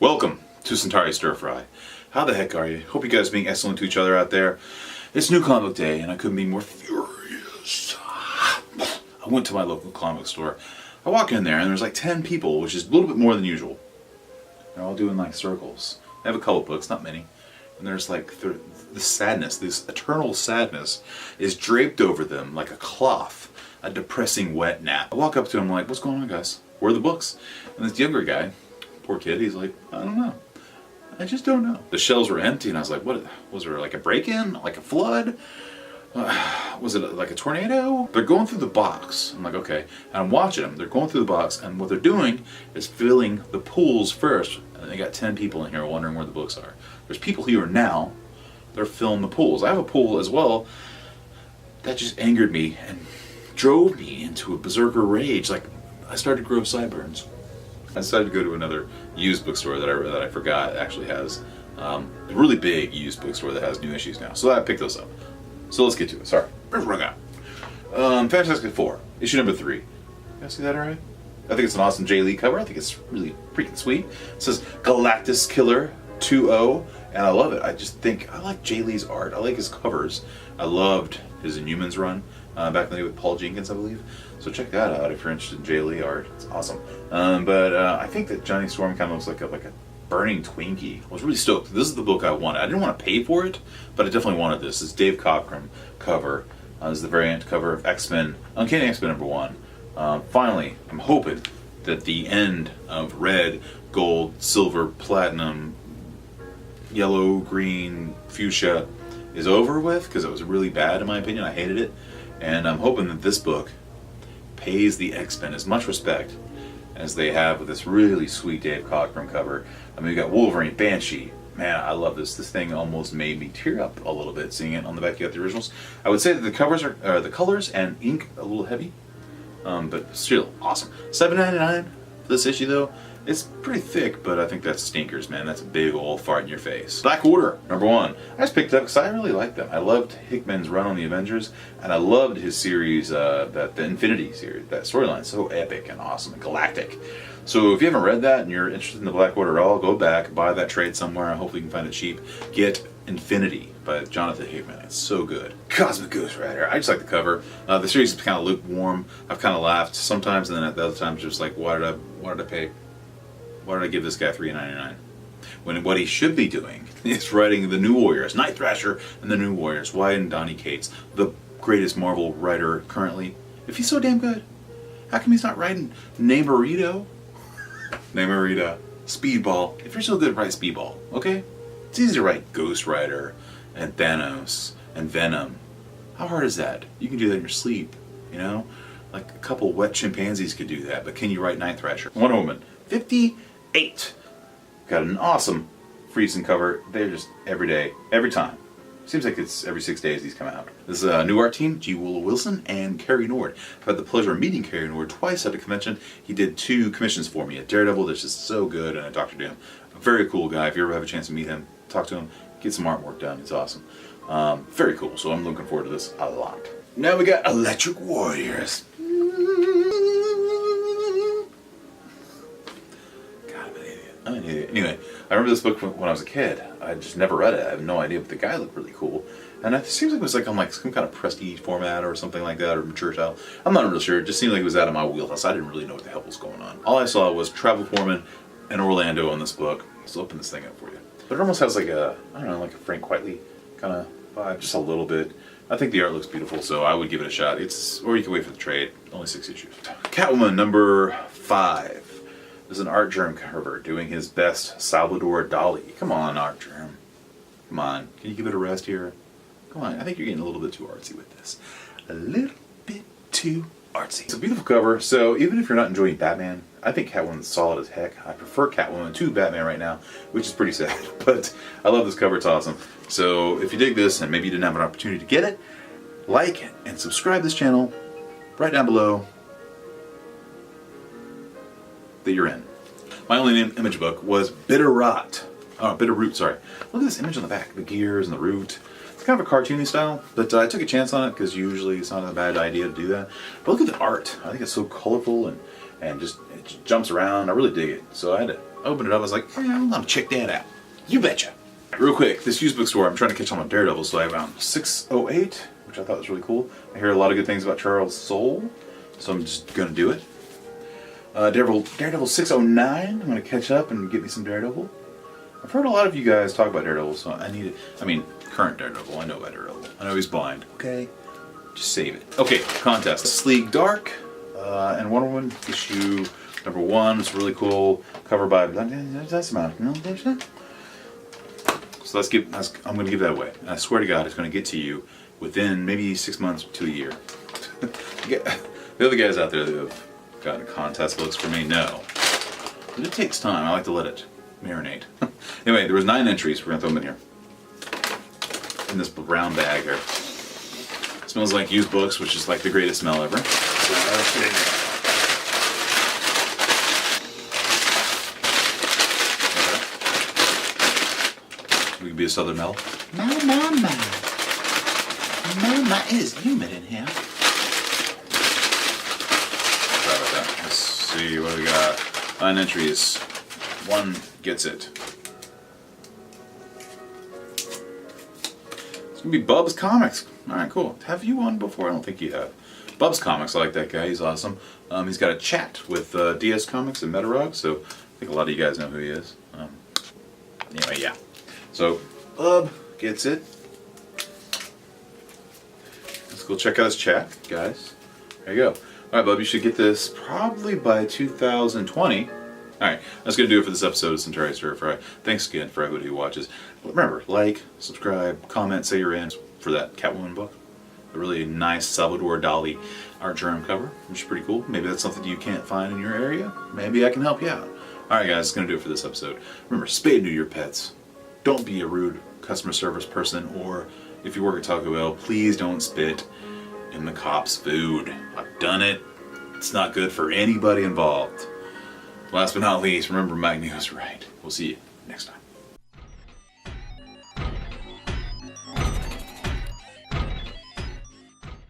Welcome to Centauri Stir Fry. How the heck are you? Hope you guys are being excellent to each other out there. It's New Comic Book Day and I couldn't be more furious. I went to my local comic store. I walk in there and there's like 10 people, which is a little bit more than usual. They're all doing like circles. I have a couple books, not many. And there's like the sadness, this eternal sadness is draped over them like a cloth, a depressing wet nap. I walk up to him like, what's going on, guys? Where are the books? And this younger guy, poor kid, he's like, I don't know. I just don't know. The shelves were empty and I was like, what? Was there like a break-in? Like a flood? Was it like a tornado? They're going through the box. I'm like, okay. And I'm watching them. They're going through the box and what they're doing is filling the pools first. And they got 10 people in here wondering where the books are. There's people here now. They're filling the pools. I have a pool as well. That just angered me and drove me into a berserker rage. Like, I started to grow sideburns. I decided to go to another used bookstore that I forgot actually has a really big used bookstore that has new issues now. So I picked those up. So let's get to it. Sorry, run out. Fantastic Four, issue number 3. You guys see that alright? I think it's an awesome Jay Lee cover. I think it's really freaking sweet. It says Galactus Killer 2.0, and I love it. I just think I like Jay Lee's art. I like his covers. I loved his Inhumans run back in the day with Paul Jenkins, I believe. So check that out if you're interested in Jay Lee art. It's awesome. But I think that Johnny Storm kind of looks like a burning Twinkie. I was really stoked. This is the book I wanted. I didn't want to pay for it, but I definitely wanted this. It's Dave Cockrum cover. This is the variant cover of X-Men, Uncanny X-Men #1. Finally, I'm hoping that the end of red, gold, silver, platinum, yellow, green, fuchsia is over with, because it was really bad in my opinion. I hated it. And I'm hoping that this book pays the X-Men as much respect as they have with this really sweet Dave Cockrum cover. I mean, we got Wolverine, Banshee. Man, I love this. This thing almost made me tear up a little bit seeing it on the back. You got the originals. I would say that the covers are the colors and ink a little heavy, but still awesome. $7.99 for this issue though. It's pretty thick, but I think that's stinkers, man. That's a big old fart in your face. Black Order, #1. I just picked it up because I really liked them. I loved Hickman's run on the Avengers, and I loved his series, the Infinity series. That storyline, so epic and awesome and galactic. So if you haven't read that and you're interested in the Black Order at all, go back, buy that trade somewhere. Hopefully you can find it cheap. Get Infinity by Jonathan Hickman. It's so good. Cosmic Ghost Rider. I just like the cover. The series is kind of lukewarm. I've kind of laughed sometimes, and then at the other times just like, why did I pay? Why did I give this guy $3.99? When what he should be doing is writing the New Warriors, Night Thrasher and the New Warriors. Why isn't Donny Cates, the greatest Marvel writer currently, if he's so damn good, how come he's not writing Namorito? Namorita, Speedball. If you're so good, write Speedball, okay? It's easy to write Ghost Rider and Thanos and Venom. How hard is that? You can do that in your sleep, you know? Like a couple wet chimpanzees could do that, but can you write Night Thrasher? Wonder Woman, 58. Got an awesome Friesen cover. They're just every day, every time. Seems like it's every 6 days these come out. This is a new art team, G. Willow Wilson and Cary Nord. I've had the pleasure of meeting Cary Nord twice at a convention. He did 2 commissions for me. A Daredevil that's just so good, and a Dr. Doom. A very cool guy. If you ever have a chance to meet him, talk to him, get some artwork done. It's awesome. Very cool, so I'm looking forward to this a lot. Now we got Electric Warriors. I'm an idiot. Anyway, I remember this book when I was a kid. I just never read it. I have no idea, but the guy looked really cool. And it seems like it was like on like some kind of prestige format or something like that, or mature style. I'm not really sure. It just seemed like it was out of my wheelhouse. I didn't really know what the hell was going on. All I saw was Travel Foreman and Orlando on this book. Let's open this thing up for you. But it almost has like a, I don't know, like a Frank Quitely kind of vibe, just a little bit. I think the art looks beautiful, so I would give it a shot. Or you can wait for the trade. Only 6 issues. Catwoman #5. There's an Art Germ cover doing his best Salvador Dali. Come on, Art Germ. Come on. Can you give it a rest here? Come on. I think you're getting a little bit too artsy with this. A little bit too artsy. It's a beautiful cover, so even if you're not enjoying Batman, I think Catwoman's solid as heck. I prefer Catwoman to Batman right now, which is pretty sad. But I love this cover. It's awesome. So if you dig this, and maybe you didn't have an opportunity to get it, like and subscribe this channel right down below that you're in. My only image book was Bitter Root, sorry. Look at this image on the back, the gears and the root. It's kind of a cartoony style, but I took a chance on it because usually it's not a bad idea to do that. But look at the art. I think it's so colorful and just it just jumps around. I really dig it. So I had to Opened it up, I was like, I'm gonna check that out. You betcha. Real quick, this used book store, I'm trying to catch on with Daredevil, so I found 608, which I thought was really cool. I hear a lot of good things about Charles Soule, so I'm just gonna do it. Daredevil 609, I'm gonna catch up and get me some Daredevil. I've heard a lot of you guys talk about Daredevil, so I need it. I mean, current Daredevil, I know about Daredevil. I know he's blind, okay? Just save it. Okay, contest. Justice League Dark, and Wonder Woman issue #1. It's really cool. Cover by... So I'm going to give that away. And I swear to God, it's going to get to you within maybe 6 months to a year. The other guys out there that have gotten contest looks for me know. But it takes time. I like to let it marinate. Anyway, there was 9 entries. We're going to throw them in here. In this brown bag here. It smells like used books, which is like the greatest smell ever. So let's get in there. We could be a Southern Mel. My. It is humid in here. Sorry about that. Let's see what we got. 9 entries. 1 gets it. It's gonna be Bub's Comics. Alright, cool. Have you won before? I don't think you have. Bub's Comics, I like that guy. He's awesome. He's got a chat with DS Comics and Metarog, so I think a lot of you guys know who he is. Anyway, yeah. So, Bub gets it. Let's go check out his chat, guys. There you go. Alright, Bub, you should get this probably by 2020. Alright, that's going to do it for this episode of Centauri Stir Fry. Thanks again for everybody who watches. Remember, like, subscribe, comment, say you're in for that Catwoman book. A really nice Salvador Dali art germ cover, which is pretty cool. Maybe that's something you can't find in your area. Maybe I can help you out. Alright guys, that's going to do it for this episode. Remember, spay and neuter your pets. Don't be a rude customer service person, or if you work at Taco Bell, please don't spit in the cops' food. I've done it. It's not good for anybody involved. Last but not least, remember Magneto was right. We'll see you next time.